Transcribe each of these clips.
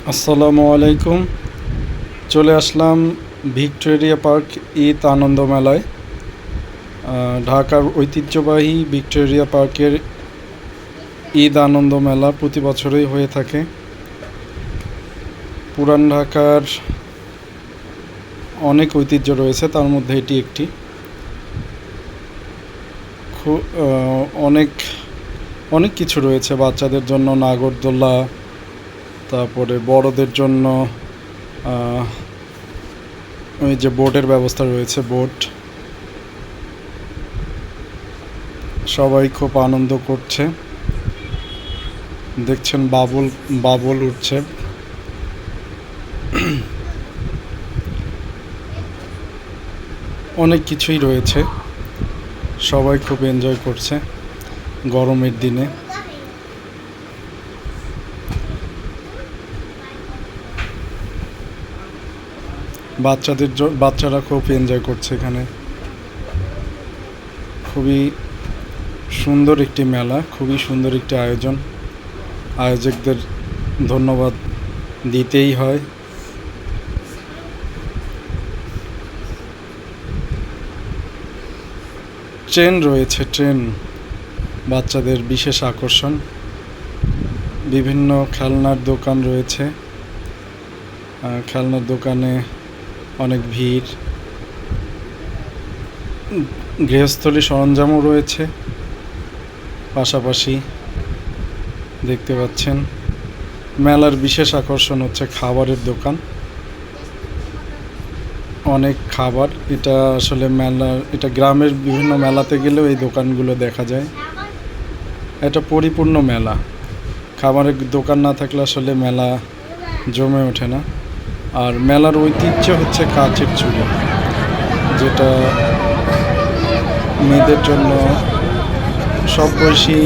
আসসালামু আলাইকুম। চলে আসলাম ভিক্টোরিয়া পার্ক ঈদ আনন্দ মেলায়। ঢাকার ঐতিহ্যবাহী ভিক্টোরিয়া পার্কের ঈদ আনন্দ মেলা প্রতি বছরই হয়ে থাকে। পুরান ঢাকার অনেক ঐতিহ্য রয়েছে, তার মধ্যে এটি একটি। অনেক অনেক কিছু রয়েছে বাচ্চাদের জন্য, নাগরদোলা, তারপরে বড়দের জন্য ওই যে বোটের ব্যবস্থা রয়েছে, বোট। সবাই খুব আনন্দ করছে, দেখছেন বাবুল বাবুল উঠছে। অনেক কিছুই রয়েছে, সবাই খুব এনজয় করছে গরমের দিনে। বাচ্চারা খুব এনজয় করছে এখানে। খুবই সুন্দর একটি মেলা, খুবই সুন্দর একটি আয়োজন। আয়োজকদের ধন্যবাদ দিতেই হয়। ট্রেন রয়েছে, ট্রেন বাচ্চাদের বিশেষ আকর্ষণ। বিভিন্ন খেলনার দোকান রয়েছে, খেলনার দোকানে অনেক ভিড়। গৃহস্থলী সরঞ্জামও রয়েছে পাশাপাশি, দেখতে পাচ্ছেন। মেলার বিশেষ আকর্ষণ হচ্ছে খাবারের দোকান, অনেক খাবার। এটা আসলে এটা গ্রামের বিভিন্ন মেলাতে গেলেও এই দোকানগুলো দেখা যায়। এটা পরিপূর্ণ মেলা, খাবারের দোকান না থাকলে আসলে মেলা জমে ওঠে না। আর মেলার ঐতিহ্য হচ্ছে কাচের চুড়ি, যেটা মেয়েদের জন্য, সব বয়সী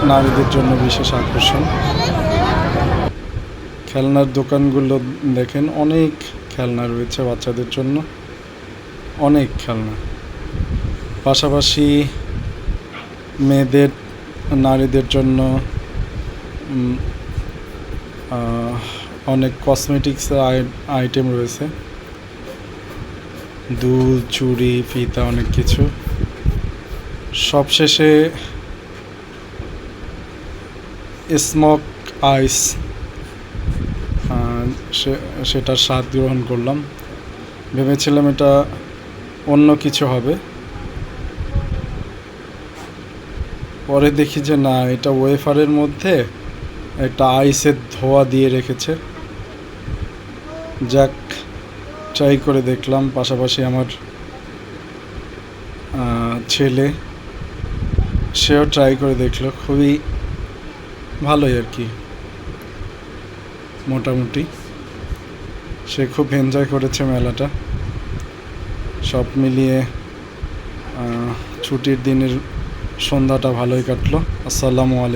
নারীদের জন্য বিশেষ আকর্ষণ। খেলনার দোকানগুলো দেখেন, অনেক খেলনা রয়েছে বাচ্চাদের জন্য, অনেক খেলনা। পাশাপাশি মেয়েদের, নারীদের জন্য অনেক কসমেটিক্সের আইটেম রয়েছে, দুল, চুড়ি, ফিতা, অনেক কিছু। সবশেষে স্মোক আইস, সেটার স্বাদ গ্রহণ করলাম। ভেবেছিলাম এটা অন্য কিছু হবে, পরে দেখি যে না, এটা ওয়েফারের মধ্যে একটা আইসের ধোয়া দিয়ে রেখেছে। যাক, ট্রাই করে দেখলাম। পাশাপাশি আমার ছেলে, সেও ট্রাই করে দেখলো। খুবই ভালোই আর কি, মোটামুটি। সে খুব এনজয় করেছে মেলাটা। সব মিলিয়ে ছুটির দিনের সন্ধ্যাটা ভালোই কাটলো। আসসালামু আলাইকুম।